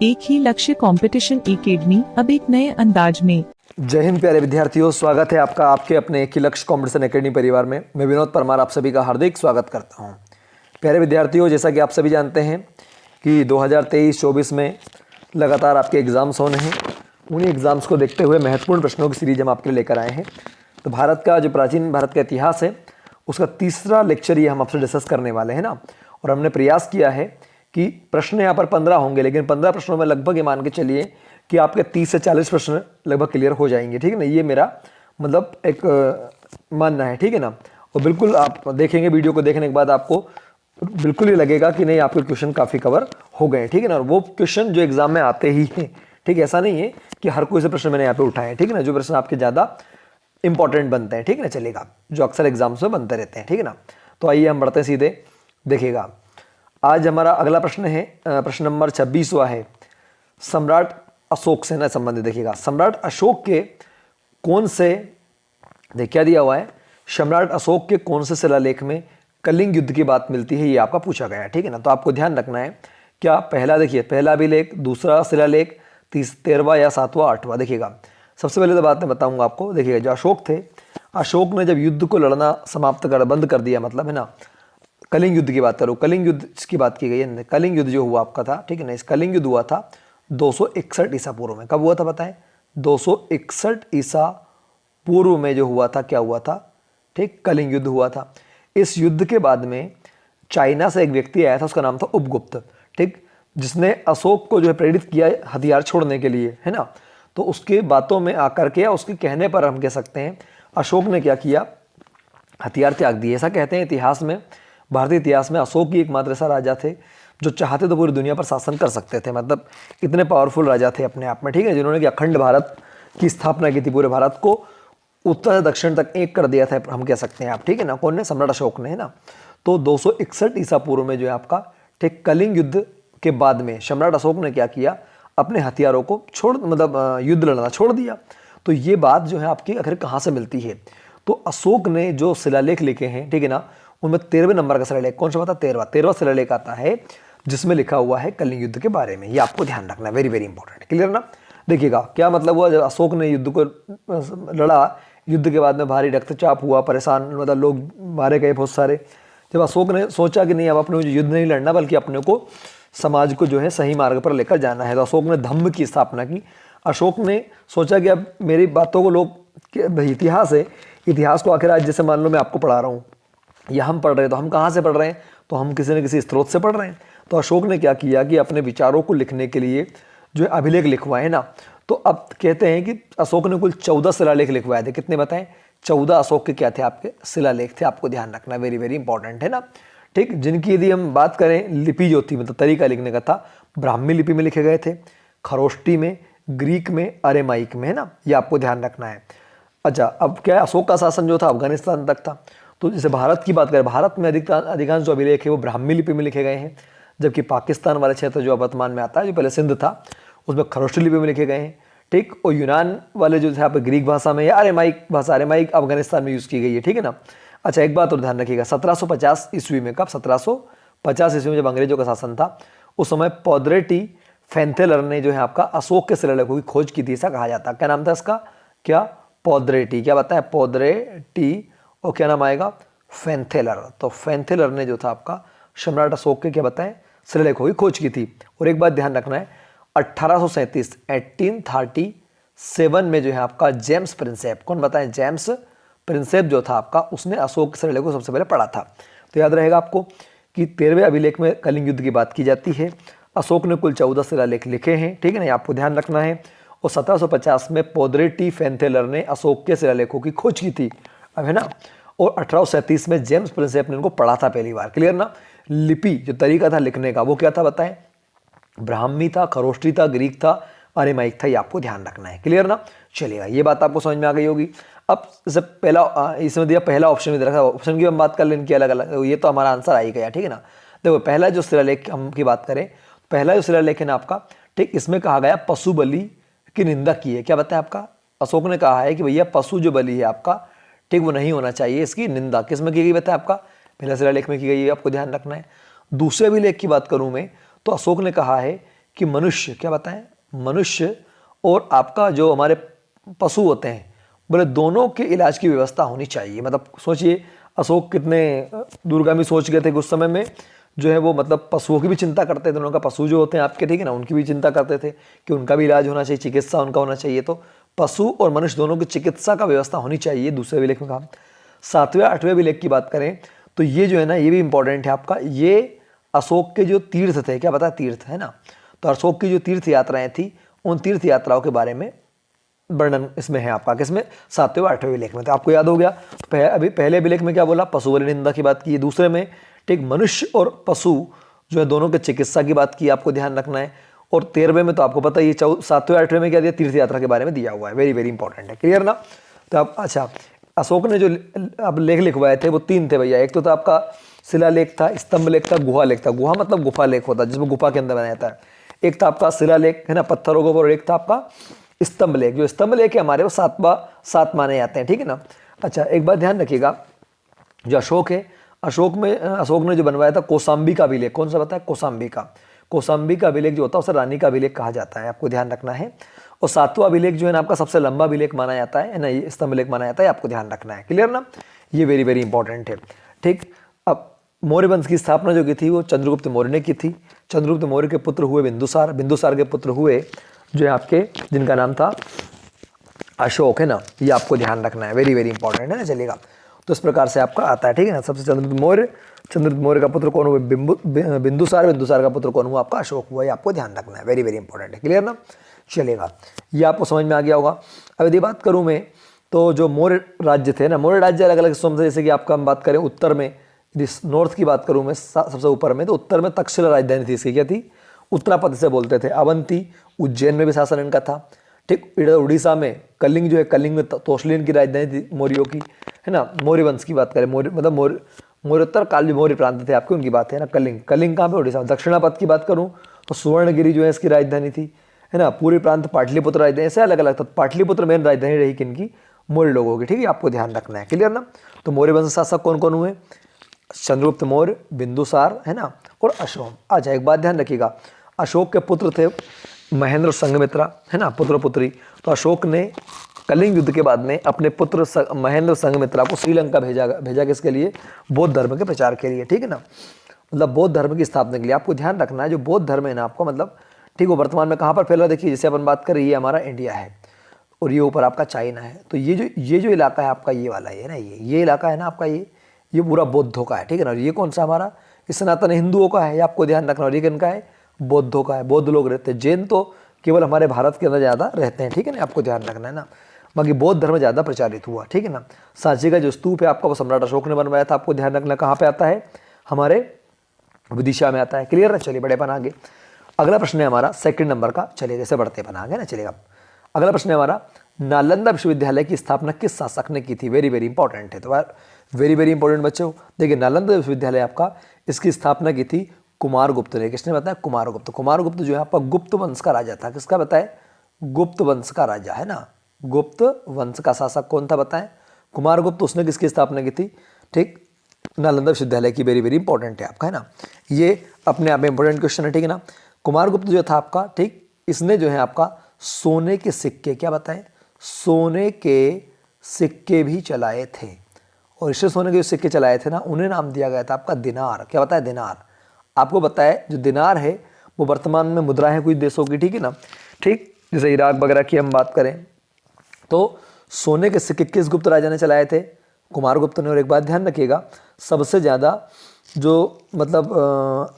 एक ही लक्ष्य competition academy अब एक नए अंदाज में। जय हिंद प्यारे विद्यार्थियों, स्वागत है आपका आपके अपने एक ही लक्ष्य कंपटीशन एकेडमी परिवार में। मैं विनोद परमार आप सभी का हार्दिक स्वागत करता हूं। प्यारे विद्यार्थियों, जैसा कि आप सभी जानते हैं कि 2023-24 में लगातार आपके एग्ज़ाम्स होने हैं। उन्हीं एग्ज़ाम्स को देखते हुए महत्वपूर्ण प्रश्नों की सीरीज हम आपके लिए लेकर आए हैं। तो भारत का जो प्राचीन भारत का इतिहास है उसका तीसरा लेक्चर ये हम आपसे डिस्कस करने वाले हैं ना। और हमने प्रयास किया है कि प्रश्न यहाँ पर 15 होंगे, लेकिन 15 प्रश्नों में लगभग ये मान के चलिए कि आपके 30 से 40 प्रश्न लगभग क्लियर हो जाएंगे। ठीक है ना, ये मेरा मतलब एक मानना है। ठीक है ना, और बिल्कुल आप देखेंगे वीडियो को देखने के बाद आपको बिल्कुल ये लगेगा कि नहीं, आपके क्वेश्चन काफ़ी कवर हो गए। ठीक है ना, और वो क्वेश्चन जो एग्जाम में आते ही हैं। ठीक है, ऐसा नहीं है कि हर कोई से प्रश्न मैंने यहाँ पे उठाए हैं। ठीक है ना, जो प्रश्न आपके ज़्यादा इंपॉर्टेंट बनते हैं, ठीक है ना, चलेगा, जो अक्सर एग्जाम्स में बनते रहते हैं। ठीक है ना, तो आइए हम बढ़ते हैं सीधे। देखिएगा, आज हमारा अगला प्रश्न है, प्रश्न नंबर 26वां है, सम्राट अशोक से ना संबंधित। देखिएगा, सम्राट अशोक के कौन से, देख क्या दिया हुआ है, सम्राट अशोक के कौन से शिलालेख में कलिंग युद्ध की बात मिलती है, ये आपका पूछा गया है। ठीक है ना, तो आपको ध्यान रखना है क्या पहला, देखिए पहला अभिलेख, दूसरा शिलालेख, 13वां या 7वां 8वां। देखिएगा, सबसे पहले तो बात मैं बताऊंगा आपको। देखिएगा, जो अशोक थे, अशोक ने जब युद्ध को लड़ना समाप्त कर बंद कर दिया, मतलब है ना, कलिंग युद्ध की बात करो, कलिंग युद्ध की बात की गई है। कलिंग युद्ध जो हुआ आपका था, ठीक है ना, इस कलिंग युद्ध हुआ था 261 ईसा पूर्व में। कब हुआ था बताएं? 261 ईसा पूर्व में जो हुआ था, क्या हुआ था? ठीक, कलिंग युद्ध हुआ था। इस युद्ध के बाद में चाइना से एक व्यक्ति आया था, उसका नाम था उपगुप्त। ठीक, जिसने अशोक को जो है प्रेरित किया हथियार छोड़ने के लिए, है ना। तो उसके बातों में आकर के या उसके कहने पर हम कह सकते हैं अशोक ने क्या किया, हथियार त्याग दिए। ऐसा कहते हैं इतिहास में, भारतीय इतिहास में अशोक ही एकमात्र ऐसा राजा थे जो चाहते तो पूरी दुनिया पर शासन कर सकते थे। मतलब इतने पावरफुल राजा थे अपने आप में। ठीक है, जिन्होंने कि अखंड भारत की स्थापना की थी, पूरे भारत को उत्तर से दक्षिण तक एक कर दिया था, हम कह सकते हैं आप। ठीक है ना, कौन ने? सम्राट अशोक ने, है ना। तो 261 ईसा पूर्व में जो है आपका, ठीक, कलिंग युद्ध के बाद में सम्राट अशोक ने क्या किया, अपने हथियारों को छोड़, मतलब युद्ध लड़ना छोड़ दिया। तो ये बात जो है आपकी आखिर कहाँ से मिलती है? तो अशोक ने जो शिलालेख लिखे हैं, ठीक है ना, उनमें 13वें नंबर का शिलालेख कौन सा? 13वां शिलालेख आता है जिसमें लिखा हुआ है कलिंग युद्ध के बारे में। ये आपको ध्यान रखना है, वेरी वेरी इंपॉर्टेंट। क्लियर ना? देखिएगा, क्या मतलब हुआ, जब अशोक ने युद्ध को लड़ा, युद्ध के बाद में भारी रक्तचाप हुआ, परेशान, मतलब लोग मारे गए बहुत सारे। जब अशोक ने सोचा कि नहीं, अब अपने युद्ध नहीं लड़ना, बल्कि अपने को समाज को जो है सही मार्ग पर लेकर जाना है, तो अशोक ने धम्म की स्थापना की। अशोक ने सोचा कि अब मेरी बातों को लोग, इतिहास है, इतिहास को आखिर आज जैसे मान लो मैं आपको पढ़ा रहा हूँ या हम पढ़ रहे हैं, तो हम कहाँ से पढ़ रहे हैं? तो हम किसी न किसी स्रोत से पढ़ रहे हैं। तो अशोक ने क्या किया कि अपने विचारों को लिखने के लिए जो है अभिलेख लिखवाए, है ना। तो अब कहते हैं कि अशोक ने कुल 14 शिलालेख लिखवाए थे। कितने बताएं? 14 अशोक के क्या थे, आपके शिलालेख थे। आपको ध्यान रखना, वेरी वेरी इंपॉर्टेंट, है ना। ठीक, जिनकी यदि हम बात करें, लिपि जो थी, मतलब तरीका लिखने का था, ब्राह्मी लिपि में लिखे गए थे, खरोष्टी में, ग्रीक में, अरेमाइक में, है ना। ये आपको ध्यान रखना है। अच्छा, अब क्या है, अशोक का शासन जो था अफगानिस्तान तक था। तो जैसे भारत की बात करें, भारत में अधिकांश जो अभिलेख है वो ब्राह्मी लिपि में लिखे गए हैं, जबकि पाकिस्तान वाले क्षेत्र जो वर्तमान में आता है, जो पहले सिंध था, उसमें खरोष्टी लिपि में लिखे गए हैं। ठीक, और यूनान वाले जो थे यहाँ पे ग्रीक भाषा में, या अरेमाइक भाषा, अरेमाइक अफगानिस्तान में यूज़ की गई है। ठीक है ना। अच्छा, एक बात और ध्यान रखिएगा, 1750 ईस्वी में, कब? 1750 ईस्वी में जब अंग्रेजों का शासन था, उस समय पौद्रेटी फैंथेलर ने जो है आपका अशोक के शिलालेखों की खोज की थी, ऐसा कहा जाता है। क्या नाम था इसका? क्या? पौद्रेटी। क्या बताएं? पौद्रेटी। और क्या नाम आएगा? फैंथेलर। तो फैंथेलर ने जो था आपका सम्राट अशोक के, क्या बताएं, शिलालेखों की खोज की थी। और एक बात ध्यान रखना है, 1837 में जो है आपका जेम्स प्रिंसेप, कौन बताएं? जेम्स प्रिंसेप जो था आपका, उसने अशोक के शिलालेख को सबसे पहले पढ़ा था। तो याद रहेगा आपको कि 13वें अभिलेख में कलिंग युद्ध की बात की जाती है। अशोक ने कुल 14 शिलालेख लिखे हैं। ठीक है ना, आपको ध्यान रखना है। और 1750 में पौद्रेटी फैंथेलर ने अशोक के शिलालेखों की खोज की थी, अब है ना। और 1837 में जेम्स प्रिंसेप ने इनको पढ़ा था पहली बार। क्लियर ना? लिपि जो तरीका था लिखने का, वो क्या था बताएं? ब्राह्मी था, खरोष्टी था, ग्रीक था, अरेमाइक था। ये आपको ध्यान रखना है। क्लियर ना? चलिएगा, ये बात आपको समझ में आ गई होगी। अब जैसे पहला इसमें दिया, पहला ऑप्शन में रखा, ऑप्शन की हम बात कर लें, इनकी अलग अलग, ये तो हमारा आंसर आ ही गया। ठीक है ना। देखो, पहला जो शिलालेख हम की बात करें, पहला जो शिलालेख है ना आपका, ठीक, इसमें कहा गया पशु बलि की निंदा की है। क्या बताया आपका? अशोक ने कहा है कि भैया पशु जो बलि है आपका, ठीक, वो नहीं होना चाहिए, इसकी निंदा किस में की गई बताया आपका? पहला शिलालेख में की गई है, आपको ध्यान रखना है। दूसरे अभिलेख की बात करूं मैं, तो अशोक ने कहा है कि मनुष्य, क्या बताएं, मनुष्य और आपका जो हमारे पशु होते हैं, बोले दोनों के इलाज की व्यवस्था होनी चाहिए। मतलब सोचिए अशोक कितने दूरगामी सोच गए थे कि उस समय में जो है वो मतलब पशुओं की भी चिंता करते थे, दोनों का पशु जो होते हैं आपके, ठीक है ना, उनकी भी चिंता करते थे कि उनका भी इलाज होना चाहिए, चिकित्सा उनका होना चाहिए। तो पशु और मनुष्य दोनों की चिकित्सा का व्यवस्था होनी चाहिए, दूसरे अभिलेख में कहा। 7वें 8वें अभिलेख की बात करें तो ये जो है ना, ये भी इंपॉर्टेंट है आपका, ये अशोक के जो तीर्थ थे, क्या पता तीर्थ है ना, तो अशोक की जो तीर्थ यात्राएं थी, उन तीर्थ यात्राओं के बारे में वर्णन इसमें है आपका, किसमें, 7वें व 8वें अभिलेख में। तो आपको याद हो गया, अभी पहले अभिलेख में क्या बोला, पशु बलि निंदा की बात की, दूसरे में ठीक मनुष्य और पशु जो है दोनों के चिकित्सा की बात की, आपको ध्यान रखना है। और 13वें में तो आपको पता ही, 7वें 8वें में क्या दिया, तीर्थ यात्रा के बारे में दिया हुआ है, वेरी वेरी इंपॉर्टेंट है, क्लियर ना। तो आप अच्छा, अशोक ने जो अब लेख लिखवाए थे वो 3 थे भैया। एक तो था आपका शिलालेख था, स्तंभ लेख था, गुहा लेख था। गुहा मतलब गुफा लेख होता है जिसमें गुफा के अंदर बनाया जाता है। एक था आपका शिलालेख है ना, पत्थरों के ऊपर, और एक था आपका स्तंभ लेख। जो स्तंभ लेख है हमारे वो 7 माने जाते हैं, ठीक है ना। अच्छा, एक बात ध्यान रखिएगा, जो अशोक है, अशोक ने जो बनवाया था कौशाम्बी का अभिलेख, कौन सा बताया, कौशाम्बी का अभिलेख जो होता है उसे रानी का अभिलेख कहा जाता है, आपको ध्यान रखना है। और 7वां अभिलेख जो है ना आपका सबसे लंबा अभिलेख माना जाता है ना, ये स्तंभ लेख माना जाता है, आपको ध्यान रखना है, क्लियर ना। ये वेरी वेरी इंपॉर्टेंट है, ठीक। अब मौर्य वंश की स्थापना जो की थी वो चंद्रगुप्त मौर्य ने की थी। चंद्रगुप्त मौर्य के पुत्र हुए बिंदुसार, बिंदुसार के पुत्र हुए जो है आपके, जिनका नाम था अशोक, है ना, ये आपको ध्यान रखना है, वेरी वेरी इंपॉर्टेंट है ना, चलेगा। तो इस प्रकार से आपका आता है, ठीक है ना। सबसे चंद्रगुप्त मौर्य का पुत्र कौन हुआ, बिंदुसार, बिंदुसार का पुत्र कौन हुआ, आपका अशोक हुआ, ये आपको ध्यान रखना है, वेरी वेरी इंपॉर्टेंट है, क्लियर ना, चलेगा। ये आपको समझ में आ गया होगा। अब यदि बात करूं मैं, तो जो मौर्य राज्य थे ना, मौर्य राज्य अलग अलग हिस्सों में, जैसे कि आपका हम बात करें उत्तर में, यदि नॉर्थ की बात करूं मैं सबसे ऊपर में, तो उत्तर में तक्षशिला राजधानी थी इसकी, क्या थी, उत्तरापद से बोलते थे। अवंती, उज्जैन में भी शासन इनका था, ठीक। इधर उड़ीसा में कलिंग जो है, कलिंग में तोसलीन की राजधानी थी मौर्यों की, है ना। मौर्य वंश की बात करें, मौर्य मतलब मौर्योत्तर काल जो मौर्य प्रांत थे आपके, उनकी बात है ना। कलिंग कहाँ पे, उड़ीसा में। दक्षिणापद की बात करूँ तो सुवर्णगिरी जो है इसकी राजधानी थी, है ना। पूरी प्रांत पाटलिपुत्र राजधानी, ऐसे अलग अलग था। पाटलिपुत्र मेन राजधानी रही किनकी, मौर्य लोगों की, ठीक है, आपको ध्यान रखना है, क्लियर ना। तो मौर्य वंश शासक कौन कौन हुए, चंद्रगुप्त मौर्य, बिंदुसार, है ना, और अशोक। अच्छा, एक बात ध्यान रखिएगा, अशोक के पुत्र थे महेंद्र संघमित्रा, है ना, पुत्र पुत्री। तो अशोक ने कलिंग युद्ध के बाद में अपने पुत्र महेंद्र संघमित्रा को श्रीलंका भेजा किसके लिए, बौद्ध धर्म के प्रचार के लिए, ठीक है ना, मतलब बौद्ध धर्म की स्थापना के लिए। आपको ध्यान रखना है, जो बौद्ध धर्म है ना आपको, मतलब ठीक, वो वर्तमान में कहाँ पर फैला, देखिए जैसे अपन बात करें, ये हमारा इंडिया है और ये ऊपर आपका चाइना है। तो ये जो इलाका है आपका, ये वाला है ना, ये इलाका है ना आपका, ये पूरा बौद्धों का है, ठीक है ना। और ये कौन सा हमारा, ये सनातन हिंदुओं का है, ये आपको ध्यान रखना। और ये किनका है, बौद्धों का है, बौद्ध लोग रहते हैं। जैन तो केवल हमारे भारत के अंदर ज़्यादा रहते हैं, ठीक है ना, आपको ध्यान रखना है ना। बाकी बौद्ध धर्म ज़्यादा प्रचारित हुआ, ठीक है ना। सांची का जो स्तूप है आपका, वो सम्राट अशोक ने बनवाया था, आपको ध्यान रखना। कहाँ पे आता है, हमारे विदिशा में आता है, क्लियर है। चलिए बड़े अपन आगे, अगला प्रश्न है हमारा 2 नंबर का, चलिए जैसे बढ़ते अपन आगे ना, चलेगा। अगला प्रश्न है हमारा, नालंदा विश्वविद्यालय की स्थापना किस शासक ने की थी, वेरी वेरी इंपॉर्टेंट है। तो वेरी वेरी इंपॉर्टेंट बच्चों, देखिए नालंदा विश्वविद्यालय आपका, इसकी स्थापना की थी कुमारगुप्त ने। किसने बताया, कुमारगुप्त। कुमारगुप्त जो है आपका गुप्त वंश का राजा था, किसका बताए, गुप्त वंश का राजा, है ना, गुप्त वंश का शासक कौन था बताएं, कुमारगुप्त। उसने किसकी स्थापना की थी, ठीक, नालंदा विश्वविद्यालय की, वेरी वेरी इंपॉर्टेंट है आपका, है ना। ये अपने आप में इंपॉर्टेंट क्वेश्चन है, ठीक है ना। कुमारगुप्त जो था आपका, ठीक, इसने जो है आपका सोने के सिक्के, क्या बताएं, सोने के सिक्के भी चलाए थे। और इससे सोने के जो सिक्के चलाए थे ना, उन्हें नाम दिया गया था आपका दिनार, क्या बताया, दिनार। आपको बताया जो दिनार है वो वर्तमान में मुद्रा है कुछ देशों की, ठीक है ना, ठीक। जैसे इराक वगैरह की हम बात करें तो सोने के सिक्के किस गुप्त राजा ने चलाए थे, कुमारगुप्त ने। और एक बात ध्यान रखिएगा, सबसे ज़्यादा जो मतलब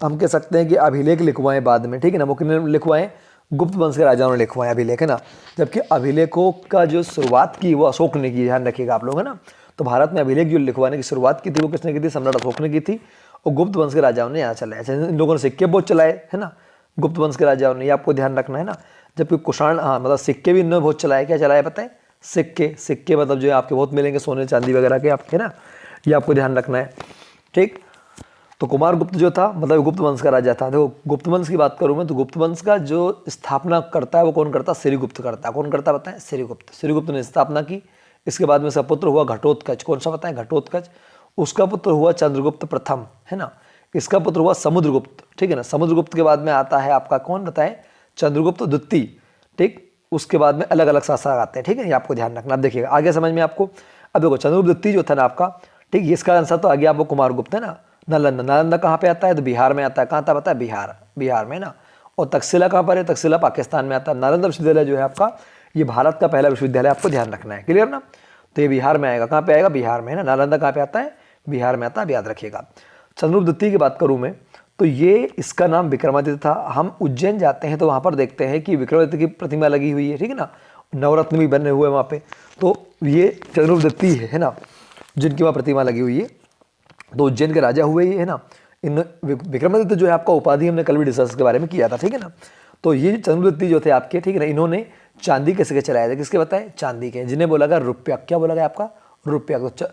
हम कह सकते हैं कि अभिलेख लिखवाएं बाद में, ठीक है ना, वो किसने लिखवाएं, गुप्त वंश के राजाओं ने लिखवाएं अभिलेख, है ना। जबकि अभिलेखों का जो शुरुआत की वो अशोक ने की, ध्यान रखिएगा आप लोग, है ना। तो भारत में अभिलेख जो लिखवाने की शुरुआत की थी वो किसने की थी, सम्राट अशोक ने की थी। और गुप्त वंश के राजाओं ने यहाँ चलाया, इन लोगों ने सिक्के बहुत चलाए, है ना, गुप्त वंश के राजाओं ने, ये आपको ध्यान रखना है ना। जबकि कुषाण, हाँ मतलब सिक्के भी इन्होंने बहुत चलाए, क्या चलाए पता है, सिक्के मतलब जो है आपके बहुत मिलेंगे सोने चांदी वगैरह के आपके, ना, ये आपको ध्यान रखना है, ठीक। तो कुमारगुप्त जो था मतलब गुप्त वंश का राजा था। देखो गुप्त वंश की बात करूँ मैं तो गुप्त वंश का जो स्थापना करता है वो कौन करता है, श्रीगुप्त करता है। कौन करता है बताएं, श्रीगुप्त ने स्थापना की। इसके बाद में इसका पुत्र हुआ घटोत्कच, कौन सा बताएं, घटोत्कच। उसका पुत्र हुआ चंद्रगुप्त प्रथम, है ना। इसका पुत्र हुआ समुद्रगुप्त, ठीक है ना। समुद्रगुप्त के बाद में आता है आपका कौन बताएं, चंद्रगुप्त द्वितीय, ठीक, उसके बाद में अलग अलग शासक आते हैं, ठीक है, ये आपको ध्यान रखना। अब देखिएगा आगे समझ में आपको। अब देखो चंद्रगुप्त द्वितीय जो था ना आपका, ठीक, इसका आंसर तो आगे आपको कुमारगुप्त है ना। नालंदा, नालंदा कहाँ पे आता है, तो बिहार में आता है। कहाँ था पता है, बिहार, बिहार में ना। और तक्षशिला कहाँ पर है, तक्षशिला पाकिस्तान में आता है। नालंदा विश्वविद्यालय जो है आपका, ये भारत का पहला विश्वविद्यालय, आपको ध्यान रखना है, क्लियर ना। तो ये बिहार में आएगा, कहाँ पे आएगा, बिहार में है ना। नालंदा कहाँ पे आता है, बिहार में आता है, याद रखिएगा। चंद्रगुप्त द्वितीय की बात करूँ मैं, तो ये इसका नाम विक्रमादित्य था। हम उज्जैन जाते हैं तो वहाँ पर देखते हैं कि विक्रमादित्य की प्रतिमा लगी हुई है, ठीक है ना, नवरत्न भी बने हुए वहाँ पे। तो ये चंद्रगुप्त द्वितीय है ना, जिनकी वहाँ प्रतिमा लगी हुई है। तो उज्जैन के राजा हुए ये है ना। इन विक्रमादित्य जो है आपका उपाधि हमने कल भी डिस्कस के बारे में किया था, ठीक है ना। तो ये चंद्रगुप्त द्वितीय जो थे आपके, ठीक है ना, इन्होंने चांदी के सिक्के चलाए थे। किसके बताए, चांदी के, जिन्हें बोला गया रुपयक। क्या बोला गया आपका, रुपयक। तो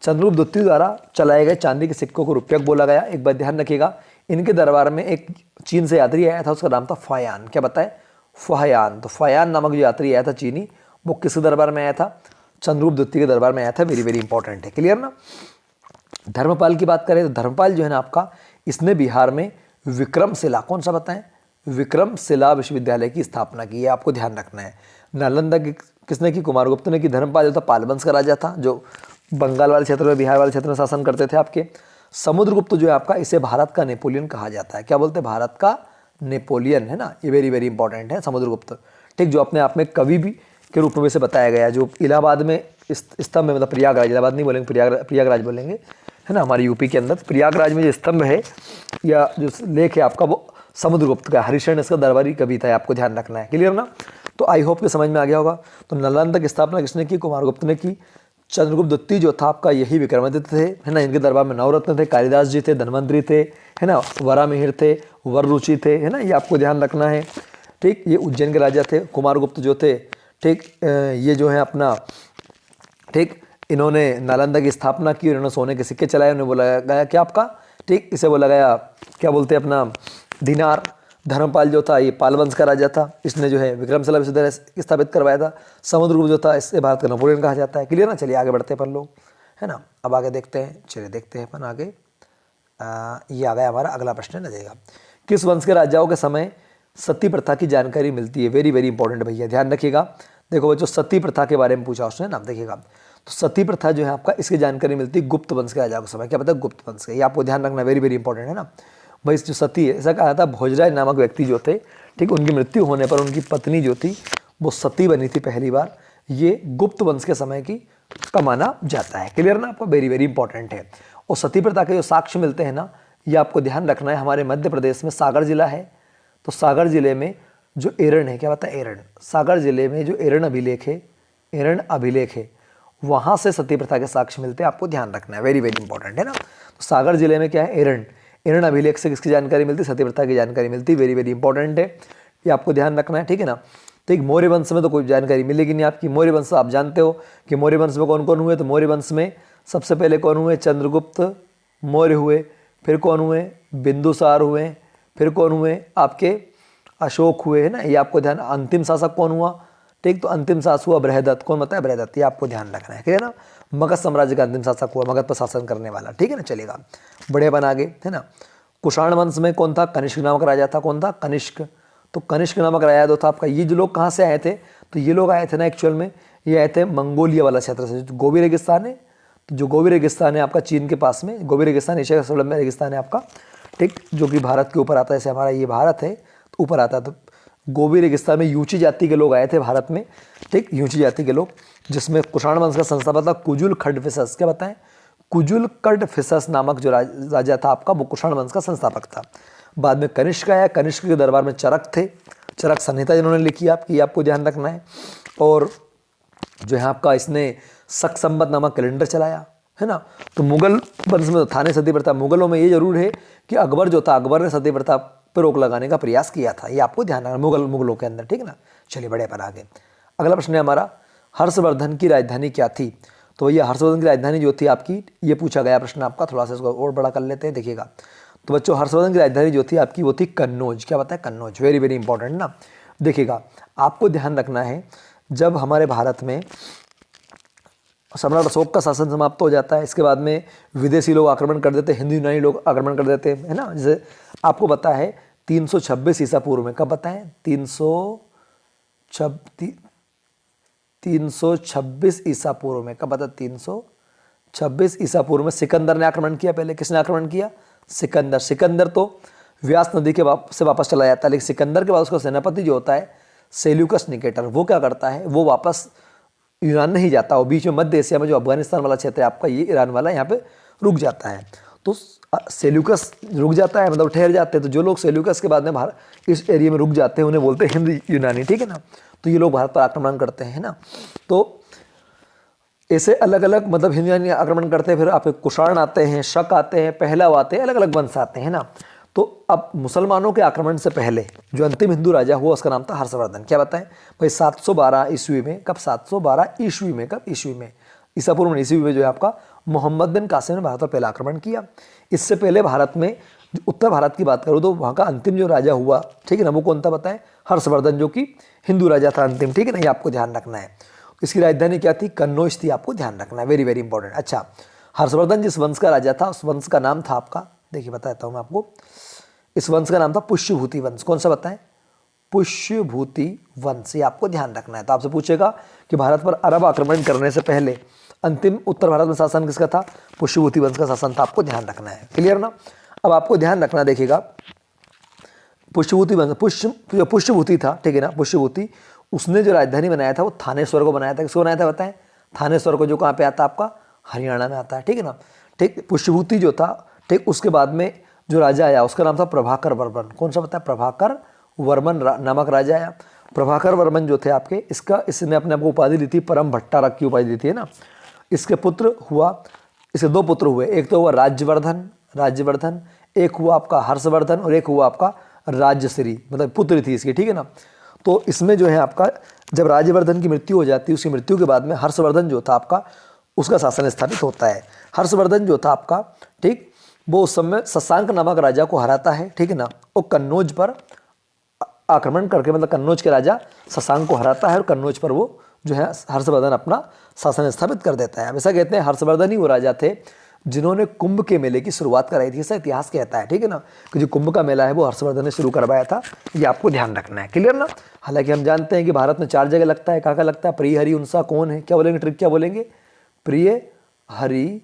चंद्रगुप्त द्वितीय द्वारा चलाए गए चांदी के सिक्कों को रुपयक बोला गया। एक बात ध्यान रखिएगा, इनके दरबार में एक चीन से यात्री आया था, उसका नाम था फायान। क्या बताए, फायान। तो फायान नामक जो यात्री आया था चीनी, वो किसके दरबार में आया था, चंद्रगुप्त द्वितीय के दरबार में आया था। वेरी वेरी इंपॉर्टेंट है, क्लियर ना। धर्मपाल की बात करें तो धर्मपाल जो है ना आपका, इसने बिहार में विक्रमशिला, कौन सा बताएं, विक्रमशिला विश्वविद्यालय की स्थापना की है, आपको ध्यान रखना है। नालंदा की किसने की, कुमारगुप्त ने की। धर्मपाल जो था पाल वंश का राजा था, जो बंगाल वाले क्षेत्र में, बिहार वाले क्षेत्र में शासन करते थे आपके। समुद्रगुप्त जो है आपका, इसे भारत का नेपोलियन कहा जाता है। क्या बोलते हैं, भारत का नेपोलियन है ना, ये वेरी वेरी इंपॉर्टेंट है समुद्रगुप्त, ठीक, जो अपने आप में कवि भी के रूप में इसे बताया गया, जो इलाहाबाद में स्तंभ में, मतलब प्रयागराज, इलाहाबाद नहीं बोलेंगे, प्रयागराज बोलेंगे, है ना, हमारे यूपी के अंदर प्रयागराज में जो स्तंभ है या जो लेख है आपका, वो समुद्रगुप्त का, हरिशरण इसका दरबारी कवि था, आपको ध्यान रखना है, क्लियर ना। तो आई होप कि समझ में आ गया होगा। तो नालंदा की स्थापना किसने की, कुमारगुप्त ने की। चंद्रगुप्त द्वितीय जो था आपका, यही विक्रमादित्य थे, है ना। इनके दरबार में नवरत्न थे, कालिदास जी थे, धन्वंतरी थे, है ना, वरामिहिर थे, वररुचि थे, है ना, ये आपको ध्यान रखना है, ठीक। ये उज्जैन के राजा थे। कुमारगुप्त जो थे, ठीक, ये जो है अपना, ठीक, इन्होंने नालंदा की स्थापना की, इन्होंने सोने के सिक्के चलाए, उन्हें बोला गया क्या आपका, ठीक, इसे बोला गया क्या बोलते हैं अपना, दिनार। धर्मपाल जो था ये पाल वंश का राजा था, इसने जो है विक्रमशिला विश्वविद्यालय स्थापित करवाया था। समुद्रगुप्त जो था, इससे भारत का नेपोलियन कहा जाता है, क्लियर ना। चलिए आगे बढ़ते हैं अपन लोग, है ना। अब आगे देखते हैं, चलिए देखते हैं अपन आगे। ये आ गया हमारा अगला प्रश्न है, देखिएगा, किस वंश के राजाओं के समय सती प्रथा की जानकारी मिलती है। वेरी वेरी इंपॉर्टेंट भैया, ध्यान रखिएगा। देखो बच्चों, सती प्रथा के बारे में पूछा उसने ना, देखिएगा। तो सती प्रथा जो है आपका, इसकी जानकारी मिलती है गुप्त वंश के राजाओं के समय। क्या पता है, गुप्त वंश के, ये आपको ध्यान रखना, वेरी वेरी इंपॉर्टेंट है ना भाई। जो सती है, ऐसा कहा था, भोजराज नामक व्यक्ति जो थे, ठीक, उनकी मृत्यु होने पर उनकी पत्नी जो थी वो सती बनी थी पहली बार। ये गुप्त वंश के समय की का माना जाता है, क्लियर ना, आपको वेरी वेरी इंपॉर्टेंट है। और सती प्रथा के जो साक्ष्य मिलते हैं ना, ये आपको ध्यान रखना है। हमारे मध्य प्रदेश में सागर जिला है, तो सागर जिले में जो एरण है, क्या बता है, एरण, सागर जिले में जो एरण अभिलेख है, एरण अभिलेख है, वहाँ से सती प्रथा के साक्ष्य मिलते हैं, आपको ध्यान रखना है, वेरी वेरी इंपॉर्टेंट है ना। तो सागर जिले में क्या है, एरण, एरण अभिलेख से किसकी जानकारी मिलती है, सती प्रथा की जानकारी मिलती है, वेरी वेरी इंपॉर्टेंट है, ये आपको ध्यान रखना है, ठीक है ना। तो एक मौर्य वंश में तो कोई जानकारी मिलेगी नहीं आपकी। मौर्य वंश आप जानते हो कि मौर्य वंश में कौन कौन हुए, तो मौर्य वंश में सबसे पहले कौन हुए, चंद्रगुप्त मौर्य हुए, फिर कौन हुए, बिंदुसार हुए, फिर कौन हुए आपके, अशोक हुए, है ना, ये आपको ध्यान। अंतिम शासक कौन हुआ, ठीक, तो अंतिम शासक हुआ बृहदत्त। कौन बताया, बृहदत्त, ये आपको ध्यान रखना है, ठीक है ना। मगध साम्राज्य का अंतिम शासक हुआ, मगध पर शासन करने वाला, ठीक है ना। चलेगा, बड़े बन आगे, है ना। कुषाण वंश में कौन था, कनिष्क नामक राजा था। कौन था, कनिष्क। तो कनिष्क नामक राजा जो था आपका, ये जो लोग कहाँ से आए थे, तो ये लोग आए थे ना एक्चुअल में, ये आए थे मंगोलिया वाला क्षेत्र से, जो गोबी रेगिस्तान है। तो जो गोबी रेगिस्तान है आपका चीन के पास में, गोबी रेगिस्तान एशिया का सबसे लंबा रेगिस्तान है आपका, ठीक, जो कि भारत के ऊपर आता है, जैसे हमारा ये भारत है तो ऊपर आता है। तो गोबी रेगिस्तान में यूची जाति के लोग आए थे भारत में, ठीक, यूची जाति के लोग, जिसमें कुषाण वंश का संस्थापक था कुजुल खड्डफिसस। क्या बताएं, कुजुल खड्डफिसस नामक जो राजा था आपका, वो कुषाण वंश का संस्थापक था। बाद में कनिष्क आया, कनिष्क के दरबार में चरक थे, चरक संहिता जिन्होंने लिखी आपकी, आपको ध्यान रखना है। और जो है आपका, इसने शक संवत नामक कैलेंडर चलाया, है ना। तो मुगल वंश में तो था नहीं सती प्रथा। मुगलों में ये जरूर है कि अकबर जो था, अकबर ने सती प्रथा पर रोक लगाने का प्रयास किया था, ये आपको ध्यान रखना, मुगलों के अंदर, ठीक है ना। चलिए बड़े पर आगे, अगला प्रश्न है हमारा, हर्षवर्धन की राजधानी क्या थी। तो ये हर्षवर्धन की राजधानी जो थी आपकी, ये पूछा गया प्रश्न आपका, थोड़ा सा इसको और बड़ा कर लेते हैं, देखिएगा। तो बच्चों, हर्षवर्धन की राजधानी जो थी आपकी, वो थी कन्नौज। क्या बताया, कन्नौज, वेरी वेरी इंपॉर्टेंट ना। देखिएगा, आपको ध्यान रखना है, जब हमारे भारत में सम्राट अशोक का शासन समाप्त हो जाता है, इसके बाद में विदेशी लोग आक्रमण कर देते हैं, हिंदू यूनानी लोग आक्रमण कर देते हैं, है ना। जैसे आपको पता है 326 ईसा पूर्व में, कब बताएं? 326 ईसा पूर्व में, कब बता? 326 ईसा पूर्व में सिकंदर ने आक्रमण किया। पहले किसने आक्रमण किया? सिकंदर। सिकंदर तो व्यास नदी के से वापस चला जाता है, लेकिन सिकंदर के बाद उसका सेनापति जो होता है सेल्यूकस निकेटर, वो क्या करता है? वो वापस यूनान नहीं जाता, वो बीच में मध्य एशिया में जो अफगानिस्तान वाला क्षेत्र है आपका, ये ईरान वाला, यहाँ पे रुक जाता है। तो सेल्यूकस रुक जाता है, मतलब ठहर जाते हैं। तो जो लोग सेल्यूकस के बाद में भारत इस एरिया में रुक जाते हैं उन्हें बोलते हैं हिंद यूनानी, ठीक है ना। तो ये लोग भारत पर आक्रमण करते हैं ना। तो ऐसे अलग अलग मतलब हिंद यूनानी आक्रमण करते हैं। फिर आपके कुषाण आते हैं, शक आते हैं, पहलव आते हैं, अलग अलग वंश आते हैं ना। तो अब मुसलमानों के आक्रमण से पहले जो अंतिम हिंदू राजा हुआ उसका नाम था हर्षवर्धन। क्या बताएं भाई? 712 ईस्वी में। कब? 712 ईस्वी में। कब? ईस्वी में, ईसा पूर्व ईस्वी में जो है आपका मोहम्मद बिन कासिम ने भारत पर पहला आक्रमण किया। इससे पहले भारत में, उत्तर भारत की बात करूँ तो वहाँ का अंतिम जो राजा हुआ, ठीक है ना, वो कौन था बताएं? हर्षवर्धन, जो कि हिंदू राजा था अंतिम, ठीक है ना। ये आपको ध्यान रखना है। इसकी राजधानी क्या थी? कन्नौज थी, आपको ध्यान रखना है, वेरी वेरी इंपॉर्टेंट। अच्छा, हर्षवर्धन जिस वंश का राजा था उस वंश का नाम था आपका, देखिए बताता हूँ मैं आपको, इस वंश का नाम था पुष्यभूति वंश। कौन सा बताएं? पुष्यभूति वंश, ये आपको ध्यान रखना है। तो आपसे पूछेगा कि भारत पर अरब आक्रमण करने से पहले अंतिम उत्तर भारत में शासन किसका था? पुष्यभूति वंश का शासन था, आपको ध्यान रखना है। क्लियर ना? अब आपको ध्यान रखना, देखिएगा पुष्यभूति वंश, पुष्यभूति था, ठीक है ना। पुष्यभूति, उसने जो राजधानी बनाया था वो थानेश्वर को बनाया था। किसको बनाया था बताएं? थानेश्वर को, जो कहाँ पे आता है आपका? हरियाणा में आता है, ठीक है ना। ठीक, पुष्यभूति जो था, ठीक, उसके बाद में जो राजा आया उसका नाम था प्रभाकर वर्मन। कौन सा बताया? प्रभाकर वर्मन नामक राजा आया। प्रभाकर वर्मन जो थे आपके, इसने अपने आप को उपाधि दी थी परम भट्टारक की उपाधि दी थी, है ना। इसके पुत्र हुआ, इसके दो पुत्र हुए, एक तो हुआ राज्यवर्धन, एक हुआ आपका हर्षवर्धन और एक हुआ आपका राजश्री, मतलब पुत्र थी इसकी, ठीक है ना। तो इसमें जो है आपका, जब राज्यवर्धन की मृत्यु हो जाती है, उसकी मृत्यु के बाद में हर्षवर्धन जो था आपका, उसका शासन स्थापित होता है। हर्षवर्धन जो था आपका, ठीक, वो उस समय शशांक नामक राजा को हराता है, ठीक है ना। वो कन्नौज पर आक्रमण करके, मतलब कन्नौज के राजा शशांक को हराता है और कन्नौज पर वो जो है हर्षवर्धन अपना शासन स्थापित कर देता है। ऐसा कहते हैं हर्षवर्धन ही वो राजा थे जिन्होंने कुंभ के मेले की शुरुआत कराई थी, ऐसा इतिहास कहता है, ठीक है ना। कि जो कुंभ का मेला है वो हर्षवर्धन ने शुरू करवाया था, ये आपको ध्यान रखना है। क्लियर ना? हालांकि हम जानते हैं कि भारत में 4 जगह लगता है। कहाँ लगता है? प्रिय, हरि, उनसा कौन है? क्या बोलेंगे? ट्रिक क्या बोलेंगे? प्रिय, हरि,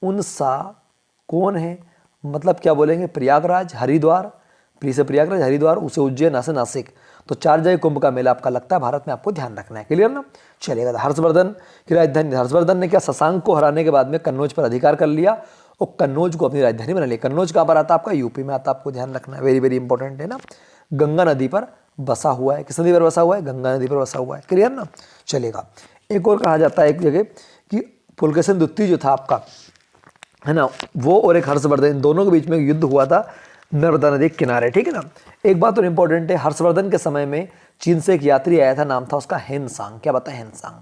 उनसा कौन है, मतलब क्या बोलेंगे? प्रयागराज, हरिद्वार, प्रिय से प्रयागराज, हरिद्वार, उसे उज्जैन, से नासिक। तो 4 जगह कुंभ का मेला आपका लगता है भारत में, आपको ध्यान रखना है। क्लियर ना? चलेगा। हर्षवर्धन की राजधानी, हर्षवर्धन ने क्या शशांक को हराने के बाद में कन्नौज पर अधिकार कर लिया और कन्नौज को अपनी राजधानी बना लिया। कन्नौज कहाँ पर आता है? आपका यूपी में आता है, आपको ध्यान रखना है, वेरी वेरी इंपॉर्टेंट है ना। गंगा नदी पर बसा हुआ है। किस नदी पर बसा हुआ है? गंगा नदी पर बसा हुआ है। क्लियर ना? चलेगा। एक और कहा जाता है एक जगह कि पुलकेशिन द्वितीय जो था आपका, है ना, वो और एक हर्षवर्धन, इन दोनों के बीच में युद्ध हुआ था नर्मदा नदी के किनारे, ठीक है ना। एक बात और इंपॉर्टेंट है, हर्षवर्धन के समय में चीन से एक यात्री आया था, नाम था उसका हेनसांग। क्या बताया? हेनसांग।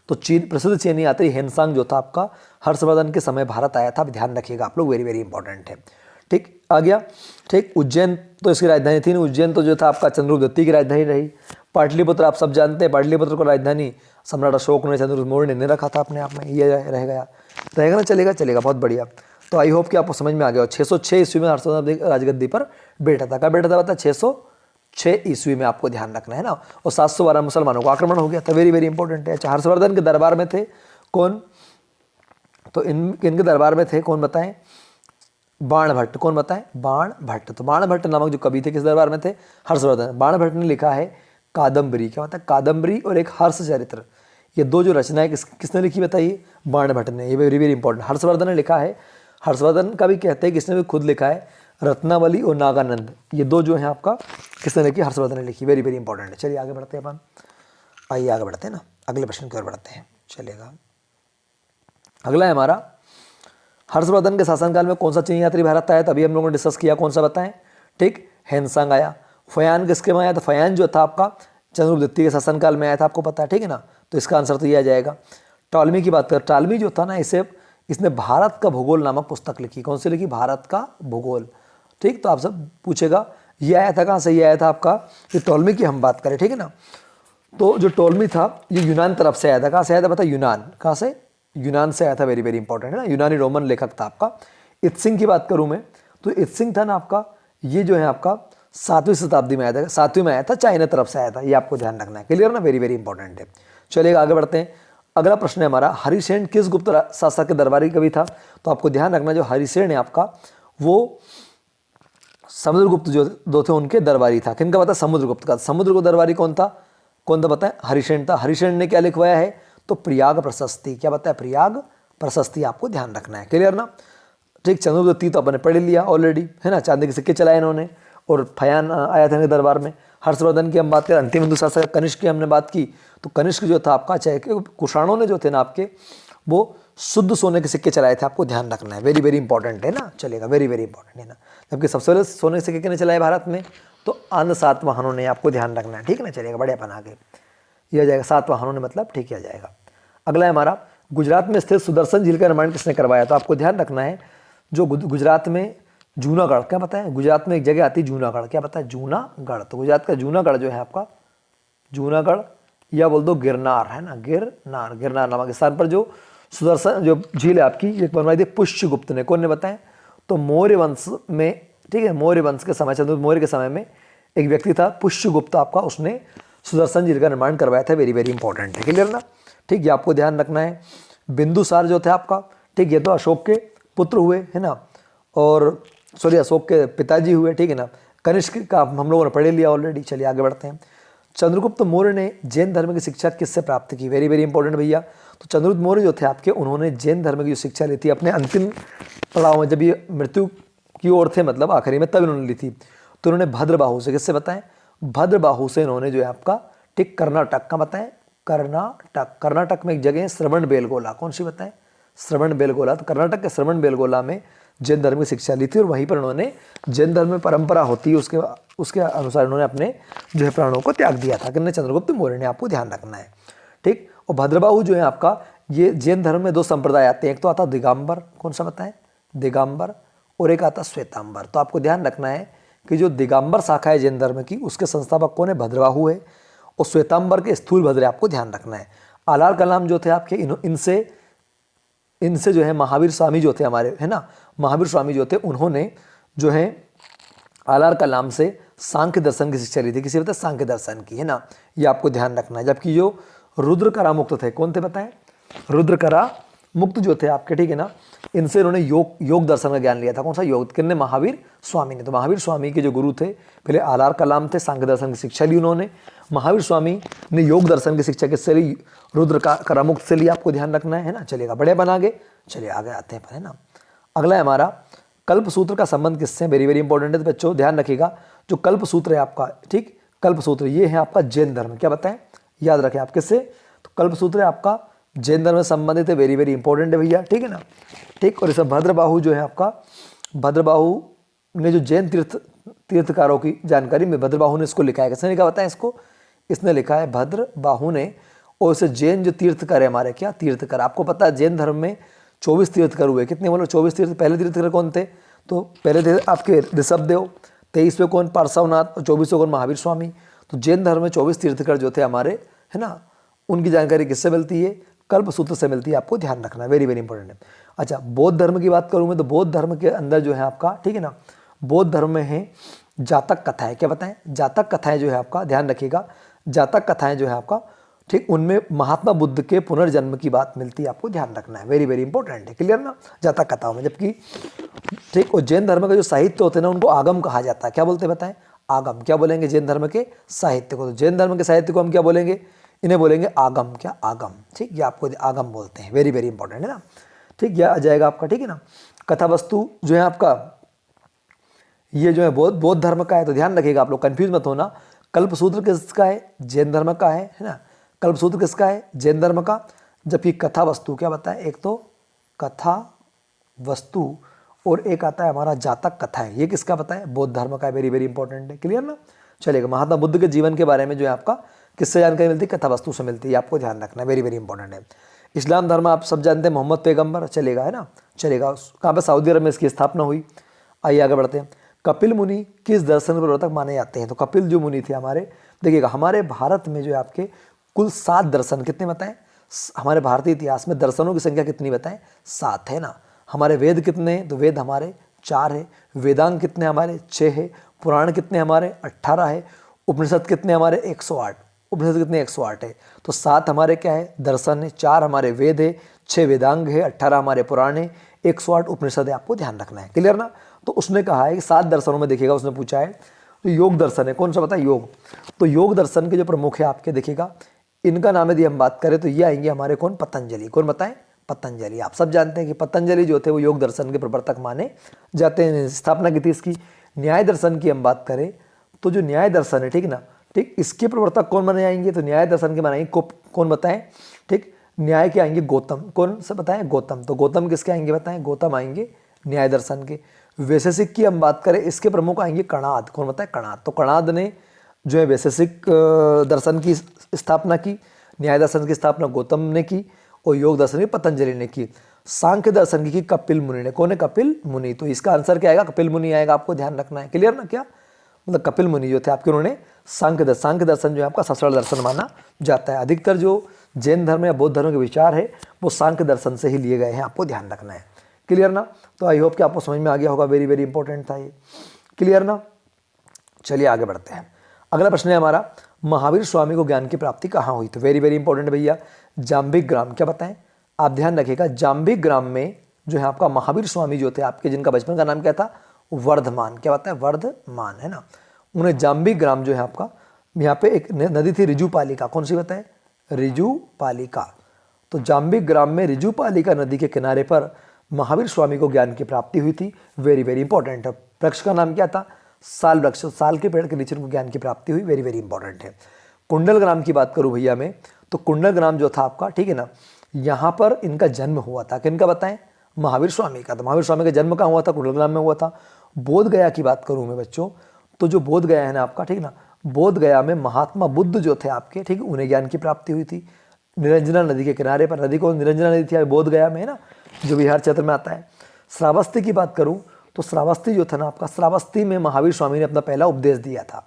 तो चीन, प्रसिद्ध चीनी यात्री हेनसांग जो था आपका, हर्षवर्धन के समय भारत आया था, ध्यान रखिएगा आप लोग, वेरी वेरी इंपॉर्टेंट है। ठीक, आ गया। ठीक, उज्जैन तो इसकी राजधानी थी। उज्जैन तो जो था आपका चंद्रगुप्त द्वितीय की राजधानी रही। पाटलिपुत्र आप सब जानते हैं, पाटलिपुत्र को राजधानी सम्राट अशोक ने, चंद्रगुप्त मौर्य ने रखा था अपने आप में, ये रहेगा ना। चलेगा, बहुत बढ़िया। तो आई होप कि आपको समझ में आ गया। 606 ईस्वी में हर्षवर्धन राजगद्दी पर बैठा था। कब बैठा था बता? 606 ईस्वी में, आपको ध्यान रखना है ना। और 712 मुसलमानों को आक्रमण हो गया था, वेरी वेरी इंपॉर्टेंट है। अच्छा, हर्षवर्धन के दरबार में थे कौन? तो इनके दरबार में थे कौन बताएं? बाणभट्ट। कौन बताएं? बाणभट्ट। तो बाणभट्ट नामक जो कवि थे किस दरबार में थे? हर्षवर्धन। बाणभट्ट ने लिखा है कादम्बरी। क्या होता है? कादम्बरी और एक हर्ष चरित्र, ये दो जो रचनाएं किसने लिखी बताइए? बाणभट्ट ने। ये वेरी वेरी इंपॉर्टेंट। हर्षवर्धन ने लिखा है, हर्षवर्धन का भी कहते हैं किसने भी खुद लिखा है, रत्नावली और नागानंद, ये दो जो हैं आपका किसने लिखी? हर्षवर्धन ने लिखी, वेरी वेरी इंपॉर्टेंट है। चलिए आगे बढ़ते हैं अपन, आइए आगे बढ़ते हैं ना, अगले प्रश्न की ओर बढ़ते हैं। चलेगा, अगला है हमारा, हर्षवर्धन के शासनकाल में कौन सा चीनी यात्री भारत आया? तभी हम लोगों ने डिस्कस किया, कौन सा बताएं? ठीक, हेनसांग आया। फयान किसके में आया था? फयान जो था आपका चंद्रगुप्त द्वितीय के शासनकाल में आया था, आपको पता है, ठीक है ना। तो इसका आंसर तो ये आ जाएगा। टॉलमी की बात करें, टॉलमी जो था ना, इसने भारत का भूगोल नामक पुस्तक लिखी। कौन सी लिखी? भारत का भूगोल। ठीक, तो आप सब पूछेगा ये आया था कहाँ से? ये आया था आपका, ये टॉलमी की हम बात करें, ठीक है ना। तो जो टॉलमी था ये यूनान तरफ से आया था। कहाँ से आया था बता? यूनान। कहाँ से? यूनान से आया था, वेरी वेरी इंपॉर्टेंट है ना। यूनानी रोमन लेखक था आपका। इत्सिंग की बात करूँ मैं, तो इत्सिंग था ना आपका, ये जो है आपका 7वीं शताब्दी में आया था, 7वीं में आया था, चाइना तरफ से आया था, ये आपको ध्यान रखना है। क्लियर ना, वेरी वेरी इंपॉर्टेंट है। चलिएगा आगे बढ़ते हैं। अगला प्रश्न है हमारा, हरिसेन किस गुप्त शासक के दरबारी कवि था? तो आपको ध्यान रखना जो हरिसेन है आपका वो समुद्रगुप्त जो थे उनके दरबारी था। किनका पता? समुद्रगुप्त का। समुद्रगुप्त दरबारी कौन था? बताए? हरिसेन था। हरिसेन ने क्या लिखवाया है? तो प्रयाग प्रशस्ति। क्या बताया? प्रयाग प्रशस्ति आपको ध्यान रखना है। क्लियर ना, ठीक। चंद्रगुप्त तो अपने पढ़ लिया ऑलरेडी, है ना, चांदी के सिक्के चलाए इन्होंने और फयान आया था इनके दरबार में। हर्षवर्धन की हम बात करें, अंतिम हिंदू शासक कनिष्क की हमने बात की, तो कनिष्क जो था आपका, चाहे कुषाणों ने जो थे ना आपके, वो शुद्ध सोने के सिक्के चलाए थे, आपको ध्यान रखना है। वेरी वेरी इंपॉर्टेंट है ना, चलेगा, वेरी वेरी इंपॉर्टेंट है ना। जबकि सबसे पहले सोने के सिक्के किसने चलाए भारत में? तो अन्य सातवाहनों ने, आपको ध्यान रखना है, ठीक है ना। चलेगा, बढ़िया बना के यह आ जाएगा, सातवाहनों ने, मतलब ठीक है आ जाएगा। अगला है हमारा, गुजरात में स्थित सुदर्शन झील का निर्माण किसने करवाया? तो आपको ध्यान रखना है जो गुजरात में जूनागढ़, क्या पता है? गुजरात में एक जगह आती है जूनागढ़, क्या पता है? जूनागढ़। तो गुजरात का जूनागढ़ जो है आपका, जूनागढ़ या बोल दो गिरनार, है ना, गिरनार, गिरनार नामक स्थान पर जो सुदर्शन जो झील है आपकी, ये बनवाई थी पुष्यगुप्त ने। कौन ने बताया? तो मौर्य वंश में, ठीक है, मौर्य वंश के समय, चंद्रगुप्त मौर्य के समय में एक व्यक्ति था पुष्यगुप्त आपका, उसने सुदर्शन झील का निर्माण करवाया था। वेरी वेरी इंपॉर्टेंट है। क्लियर ना, ठीक। ये आपको ध्यान रखना है। बिंदुसार जो थे आपका, ठीक, ये तो अशोक के पुत्र हुए, है ना, और सॉरी अशोक के पिताजी हुए, ठीक है ना। कनिष्क का हम लोगों ने पढ़े लिया ऑलरेडी। चलिए आगे बढ़ते हैं। चंद्रगुप्त मौर्य ने जैन धर्म की शिक्षा किससे प्राप्त की? वेरी वेरी इंपॉर्टेंट भैया। तो चंद्रगुप्त मौर्य जो थे आपके, उन्होंने जैन धर्म की जो शिक्षा ली थी अपने अंतिम पड़ाव में, जब ये मृत्यु की ओर थे, मतलब आखिरी में, तब इन्होंने ली थी। तो उन्होंने भद्रबाहु से, किससे बताएं? भद्रबाहु से इन्होंने जो है आपका, ठीक, कर्नाटक का बताएं, कर्नाटक में एक जगह है श्रवण बेलगोला। कौन सी बताएं? श्रवण बेलगोला। तो कर्नाटक के श्रवण बेलगोला में जैन धर्म की शिक्षा ली थी और वहीं पर उन्होंने जैन धर्म में परंपरा होती है उसके अनुसार उन्होंने अपने जो है प्राणों को त्याग दिया था। किन्ने? चंद्रगुप्त मौर्य ने। आपको ध्यान रखना है, ठीक। और भद्रबाहु जो है आपका, ये जैन धर्म में दो संप्रदाय आते हैं, एक तो आता दिगंबर, कौन सा बताएं? दिगंबर, और एक आता श्वेतांबर। तो आपको ध्यान रखना है कि जो दिगंबर शाखा है जैन धर्म की, उसके संस्थापक कौन है? भद्रबाहु है, और श्वेतांबर के स्थूलभद्र। आपको ध्यान रखना है। आलार कलाम जो थे आपके, इनसे जो है महावीर स्वामी जो थे हमारे, है ना, महावीर स्वामी जो थे, उन्होंने जो है आलार कलाम से सांख्य दर्शन की शिक्षा ली थी। किसी बताए? सांख्य दर्शन की, है ना, ये आपको ध्यान रखना है। जबकि जो रुद्रकरा मुक्त थे, कौन थे बताएं? रुद्रकरा मुक्त जो थे आपके, ठीक है ना, इनसे इन्होंने योग दर्शन का ज्ञान लिया था। कौन सा योग? किन्ने? महावीर स्वामी ने। तो महावीर स्वामी के जो गुरु थे, पहले आलार कलाम थे, सांख्य दर्शन की शिक्षा ली उन्होंने। महावीर स्वामी ने योग दर्शन की शिक्षा किससे ली? रुद्रकरा मुक्त से ली। आपको ध्यान रखना है ना। चलिएगा, बढ़िया बना आगे। चलिए आगे आते हैं, है ना। अगला है हमारा, कल्पसूत्र का संबंध किससे? वेरी वेरी इंपॉर्टेंट है, तो बच्चों ध्यान रखिएगा। जो कल्पसूत्र है आपका, ठीक, कल्पसूत्र ये है आपका जैन धर्म। क्या बताएं? याद रखें आप, किससे? तो कल्पसूत्र है आपका जैन धर्म से संबंधित है। वेरी वेरी इंपॉर्टेंट है भैया, ठीक है ना, ठीक। और इस भद्रबाहु जो है आपका, भद्रबाहु ने जो जैन तीर्थकारों की जानकारी में भद्रबाहु ने इसको लिखा है। किसने लिखा बताएं इसको? इसने लिखा है भद्रबाहु ने। और इसे जैन जो तीर्थकर है हमारे, क्या तीर्थकर, आपको पता है जैन धर्म में 24 तीर्थकर हुए। कितने बोलो? 24 तीर्थ। पहले तीर्थकर कौन थे? तो पहले थे आपके ऋषभदेव, 23वें कौन? पार्श्वनाथ, और 24वें कौन? महावीर स्वामी। तो जैन धर्म में 24 तीर्थकर जो थे हमारे, है ना, उनकी जानकारी किससे मिलती है? कल्पसूत्र से मिलती है। आपको ध्यान रखना है, वेरी वेरी इंपॉर्टेंट है। अच्छा, बौद्ध धर्म की बात करूँ मैं, तो बौद्ध धर्म के अंदर जो है आपका, ठीक है ना, बौद्ध धर्म में है जातक कथाएं। क्या बताएं? जातक कथाएं जो है आपका, ध्यान रखिएगा, जातक कथाएं जो है आपका, ठीक, उनमें महात्मा बुद्ध के पुनर्जन्म की बात मिलती है। आपको ध्यान रखना है, वेरी वेरी इंपॉर्टेंट है। क्लियर ना, जातक कथाओं में। जबकि ठीक, और जैन धर्म का जो साहित्य होते हैं ना, उनको आगम कहा जाता है। क्या बोलते हैं बताएं? आगम। क्या बोलेंगे? जैन धर्म के साहित्य को। तो जैन धर्म के साहित्य को हम क्या बोलेंगे? इन्हें बोलेंगे आगम। क्या? आगम, ठीक, ये आपको आगम बोलते हैं। वेरी वेरी इंपॉर्टेंट है ना, ठीक, यह आ जाएगा आपका, ठीक है ना। कथा वस्तु जो है आपका, ये जो है बौद्ध धर्म का है। तो ध्यान रखिएगा, आप लोग कंफ्यूज मत होना। कल्पसूत्र किसका है? जैन धर्म का है ना। कल्पसूत्र किसका है? जैन धर्म का। जबकि कथा वस्तु, क्या बताएं? एक तो कथा वस्तु और एक आता है हमारा जातक कथा है। ये किसका बताएं? बौद्ध धर्म का है। वेरी वेरी इंपॉर्टेंट है। क्लियर ना, चलेगा। महात्मा बुद्ध के जीवन के बारे में जो है आपका किससे जानकारी मिलती है? कथा वस्तु से मिलती है। आपको ध्यान रखना है, वेरी वेरी इंपॉर्टेंट है। इस्लाम धर्म आप सब जानते हैं, मोहम्मद पैगंबर, चलेगा, है ना, चलेगा। कहाँ पे? सऊदी अरब में इसकी स्थापना हुई। आइए आगे बढ़ते हैं। कपिल मुनि किस दर्शन प्रवर्तक माने जाते हैं? तो कपिल जो मुनि थे हमारे, देखिएगा, हमारे भारत में जो है आपके कुल 7 दर्शन, कितने बताएं? हमारे भारतीय इतिहास में दर्शनों की संख्या कितनी बताएं? 7 है ना। हमारे वेद कितने हैं? तो वेद हमारे 4 है। वेदांग कितने हमारे? 6 है। पुराण कितने हमारे 18 है, उपनिषद कितने हमारे 108, उपनिषद कितने 108 है। तो 7 हमारे क्या है दर्शन है, 4 हमारे वेद है, 6 वेदांग है, 18 हमारे पुराण है, 108 उपनिषद है, आपको ध्यान रखना है। क्लियर ना। तो उसने कहा है कि 7 दर्शनों में देखिएगा, उसने पूछा है तो योग दर्शन है, कौन सा बताए योग। तो योग दर्शन के जो प्रमुख है आपके देखिएगा, इनका नाम यदि हम बात करें तो ये आएंगे हमारे कौन, पतंजलि। कौन बताएं, पतंजलि। आप सब जानते हैं कि पतंजलि जो थे वो योग दर्शन के प्रवर्तक माने जाते हैं, स्थापना की थी इसकी। न्याय दर्शन की हम बात करें तो जो न्याय दर्शन है, ठीक ना, ठीक, इसके प्रवर्तक कौन माने जाएंगे, तो न्याय दर्शन के बनाएंगे कौन बताएं, ठीक, न्याय के आएंगे गौतम। कौन से बताएं, गौतम। तो गौतम किसके आएंगे बताएं, गौतम आएंगे न्याय दर्शन के। वैशेषिक की हम बात करें, इसके प्रमुख आएंगे कणाद। कौन बताएं, कणाद। तो कणाद ने जो है वैशेषिक दर्शन की स्थापना की, न्याय दर्शन की स्थापना गौतम ने की, और योग दर्शन की पतंजलि ने की। सांख्य दर्शन की कपिल मुनि ने। कौन है, कपिल मुनि। तो इसका आंसर क्या आएगा, कपिल मुनि आएगा, आपको ध्यान रखना है। क्लियर ना। क्या मतलब कपिल मुनि जो थे आपके, उन्होंने सांख्य दर्शन जो है आपका ससुराल दर्शन माना जाता है। अधिकतर जो जैन धर्म या बौद्ध धर्म के विचार है वो सांख्य दर्शन से ही लिए गए हैं, आपको ध्यान रखना है। क्लियर ना। तो आई होप कि आपको समझ में आ गया होगा, वेरी वेरी इंपॉर्टेंट था ये। क्लियर ना। चलिए आगे बढ़ते हैं। अगला प्रश्न है हमारा, महावीर स्वामी को ज्ञान की प्राप्ति कहाँ हुई। तो वेरी वेरी इंपॉर्टेंट भैया, जाम्बिक ग्राम। क्या बताएं, आप ध्यान रखिएगा, जाम्बिक ग्राम में जो है आपका महावीर स्वामी जो थे आपके, जिनका बचपन का नाम क्या था, वर्धमान। क्या बताएं, वर्धमान, है ना। उन्हें जाम्बिक ग्राम जो है आपका, यहाँ पे एक नदी थी ऋजुपालिका। कौन सी बताएं, ऋजुपालिका। तो जाम्बिक ग्राम में ऋजुपालिका नदी के किनारे पर महावीर स्वामी को ज्ञान की प्राप्ति हुई थी। वेरी वेरी इंपॉर्टेंट है। वृक्ष का नाम क्या था, साल वृक्ष। साल के पेड़ के नीचे उनको ज्ञान की प्राप्ति हुई। वेरी वेरी इंपॉर्टेंट है। कुंडल ग्राम की बात करूं भैया मैं, तो कुंडल ग्राम जो था आपका, ठीक है ना, यहाँ पर इनका जन्म हुआ था। किनका बताएं, महावीर स्वामी का। तो महावीर स्वामी का जन्म कहाँ हुआ था, कुंडल ग्राम में हुआ था। बोध गया की बात करूं मैं बच्चों, तो जो बोध गया है ना आपका, ठीक ना, बोध गया में महात्मा बुद्ध जो थे आपके, ठीक, उन्हें ज्ञान की प्राप्ति हुई थी। निरंजना नदी के किनारे पर, नदी को निरंजना नदी थी बोध गया में, है ना, जो बिहार क्षेत्र में आता है। श्रावस्ती की बात करूं तो श्रावस्ती जो था ना आपका, श्रावस्ती में महावीर स्वामी ने अपना पहला उपदेश दिया था।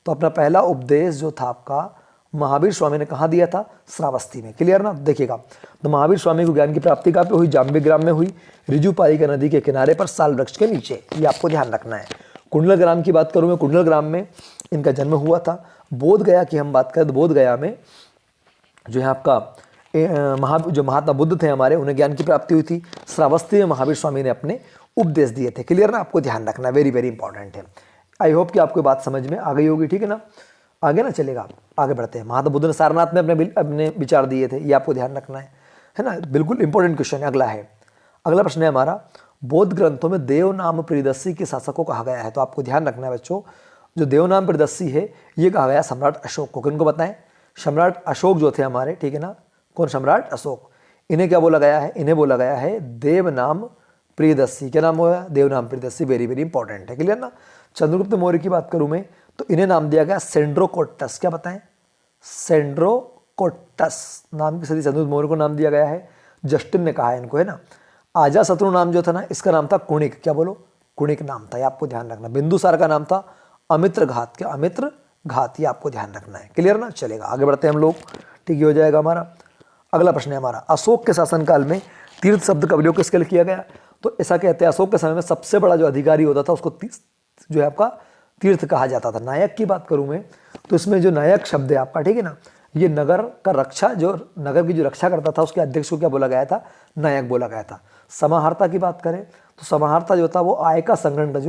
तो अपना पहला उपदेश जो था आपका महावीर स्वामी ने कहाँ दिया था, श्रावस्ती में। क्लियर ना। देखिएगा, तो महावीर स्वामी को ज्ञान की प्राप्ति कहाँ पे हुई, जाम्बिक ग्राम में हुई, ऋजुपालिका नदी के किनारे पर, साल वृक्ष के नीचे। ये आपको ध्यान रखना है। कुंडल ग्राम की बात करूँ मैं, कुंडल ग्राम में इनका जन्म हुआ था। बोध गया की हम बात करें तो बोध गया में जो है आपका जो महात्मा बुद्ध थे हमारे, उन्हें ज्ञान की प्राप्ति हुई थी। श्रावस्ती में महावीर स्वामी ने अपने उपदेश दिए थे। क्लियर ना, आपको ध्यान रखना, वेरी वेरी इंपॉर्टेंट है। आई होप कि आपको बात समझ में आ गई होगी, ठीक है ना। आगे ना चलेगा, आगे बढ़ते हैं। महात्मा बुद्ध ने सारनाथ में अपने विचार दिए थे, ये आपको ध्यान रखना है ना। बिल्कुल इंपॉर्टेंट क्वेश्चन है। अगला प्रश्न है हमारा, बौद्ध ग्रंथों में देवनाम प्रियदर्शी के शासक को कहा गया है। तो आपको ध्यान रखना है बच्चों, जो देवनाम प्रियदर्शी है ये कहा गया सम्राट अशोक को। किनको बताएं, सम्राट अशोक जो थे हमारे, ठीक है ना, कौन, सम्राट अशोक। इन्हें क्या बोला गया है, इन्हें बोला गया है देवनाम प्रियदर्शी। क्या नाम हुआ, देवनाम प्रियदर्शी। वेरी वेरी इंपॉर्टेंट है। क्लियर ना। चंद्रगुप्त मौर्य की बात करूं मैं, तो इन्हें नाम दिया गया सेंड्रोकोट्टस। क्या बताएं, सेंड्रोकोट्टस नाम की सदी चंद्रगुप्त मौर्य को नाम दिया गया है। जस्टिन ने कहा है इनको, है ना। अजातशत्रु नाम जो था ना, इसका नाम था कुणिक। क्या बोलो, कुणिक नाम था, ये आपको ध्यान रखना। बिंदुसार का नाम था अमित्रघात। क्या, अमित्रघात, ये आपको ध्यान रखना है। क्लियर ना। चलेगा, आगे बढ़ते हैं हम लोग, ठीक ही हो जाएगा हमारा। अगला प्रश्न है हमारा, अशोक के शासनकाल में तीर्थ शब्द का प्रयोग किसके लिए किया गया। तो ऐसा कहते हैं अशोक के समय में सबसे बड़ा जो अधिकारी होता था उसको जो है आपका तीर्थ कहा जाता था। नायक की बात करूं मैं, तो इसमें जो नायक शब्द है आपका, ठीक है ना, ये नगर का रक्षा, जो नगर की जो रक्षा करता था उसके अध्यक्ष को क्या बोला गया था, नायक बोला गया था। समाहर्ता की बात करें तो समाहर्ता जो था वो आय का संग्रहण का,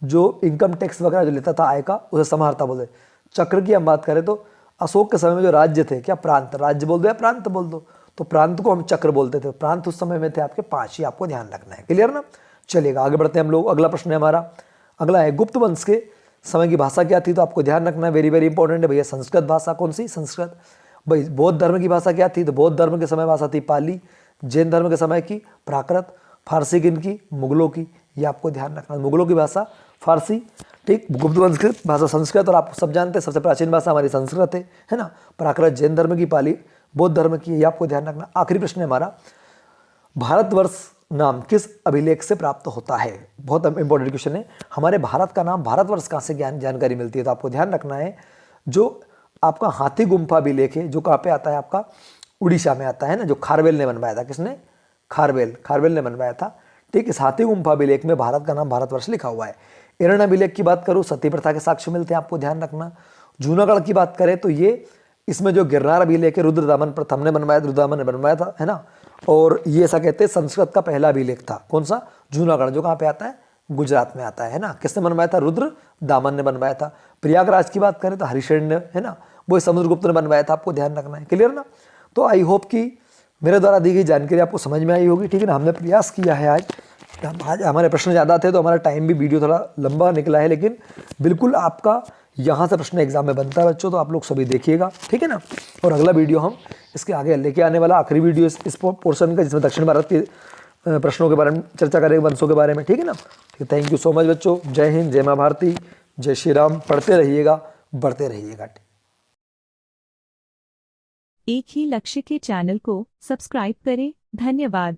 जो इनकम टैक्स वगैरह जो लेता था आय का, उसे समाहर्ता बोलते। चक्र की हम बात करें तो अशोक के समय में जो राज्य थे, क्या प्रांत, राज्य बोल दो या प्रांत बोल दो, तो प्रांत को हम चक्र बोलते थे। प्रांत उस समय में थे आपके 5, ही आपको ध्यान रखना है। क्लियर ना। चलेगा, आगे बढ़ते हैं हम लोग। अगला प्रश्न है हमारा, अगला है गुप्त वंश के समय की भाषा क्या थी। तो आपको ध्यान रखना है, वेरी वेरी इंपॉर्टेंट है भैया। संस्कृत भाषा, कौन सी, संस्कृत। भाई बौद्ध धर्म की भाषा क्या थी, तो बौद्ध धर्म के समय भाषा थी पाली। जैन धर्म के समय की प्राकृत। फारसी किनकी, मुगलों की, ये आपको ध्यान रखना। मुगलों की भाषा फारसी, ठीक। गुप्त वंश की भाषा संस्कृत, और आप सब जानते हैं सबसे प्राचीन भाषा हमारी संस्कृत है ना। प्राकृत जैन धर्म की, पाली बौद्ध धर्म की, ये आपको ध्यान रखना। आखिरी प्रश्न है हमारा, भारतवर्ष नाम किस अभिलेख से प्राप्त होता है। बहुत इंपॉर्टेंट क्वेश्चन है। हमारे भारत का नाम भारतवर्ष कहाँ से जानकारी मिलती है, तो आपको ध्यान रखना है, जो आपका हाथी गुम्फा अभिलेख है, जो कहाँ पे आता है आपका, उड़ीसा में आता है ना, जो खारवेल ने बनवाया था। किसने, खारवेल ने बनवाया था, ठीक। इस हाथी गुम्फा अभिलेख में भारत का नाम भारतवर्ष लिखा हुआ है। एरन अभिलेख की बात करूँ, सती प्रथा के साक्ष्य मिलते हैं, आपको ध्यान रखना। जूनागढ़ की बात करें तो ये इसमें जो गिरनार अभिलेख है रुद्रदामन प्रथम ने बनवाया, रुद्रदामन ने बनवाया था, है ना। और ये ऐसा कहते हैं संस्कृत का पहला अभिलेख था। कौन सा? जूनागढ़, जो कहाँ पे आता है? गुजरात में आता है ना। किसने बनवाया था? रुद्रदामन ने बनवाया था। प्रयागराज की बात करें तो हरिशेन ने, है ना, वो समुद्रगुप्त ने बनवाया था, आपको ध्यान रखना है। क्लियर ना। तो आई होप कि मेरे द्वारा दी गई जानकारी आपको समझ में आई होगी, ठीक है ना। हमने प्रयास किया है आज हमारे प्रश्न ज़्यादा थे तो हमारा टाइम भी वीडियो थोड़ा लंबा निकला है, लेकिन बिल्कुल आपका यहाँ से प्रश्न एग्जाम में बनता है बच्चों, तो आप लोग सभी देखिएगा, ठीक है ना। और अगला वीडियो हम इसके आगे लेके आने वाला आखिरी वीडियो इस पोर्शन का, जिसमें दक्षिण भारत के प्रश्नों के बारे में चर्चा करेंगे, वंशों के बारे में, ठीक है ना। थैंक यू सो मच बच्चों। जय हिंद, जय माँ भारती, जय श्री राम। पढ़ते रहिएगा, बढ़ते रहिएगा। एक ही लक्ष्य के चैनल को सब्सक्राइब करें। धन्यवाद।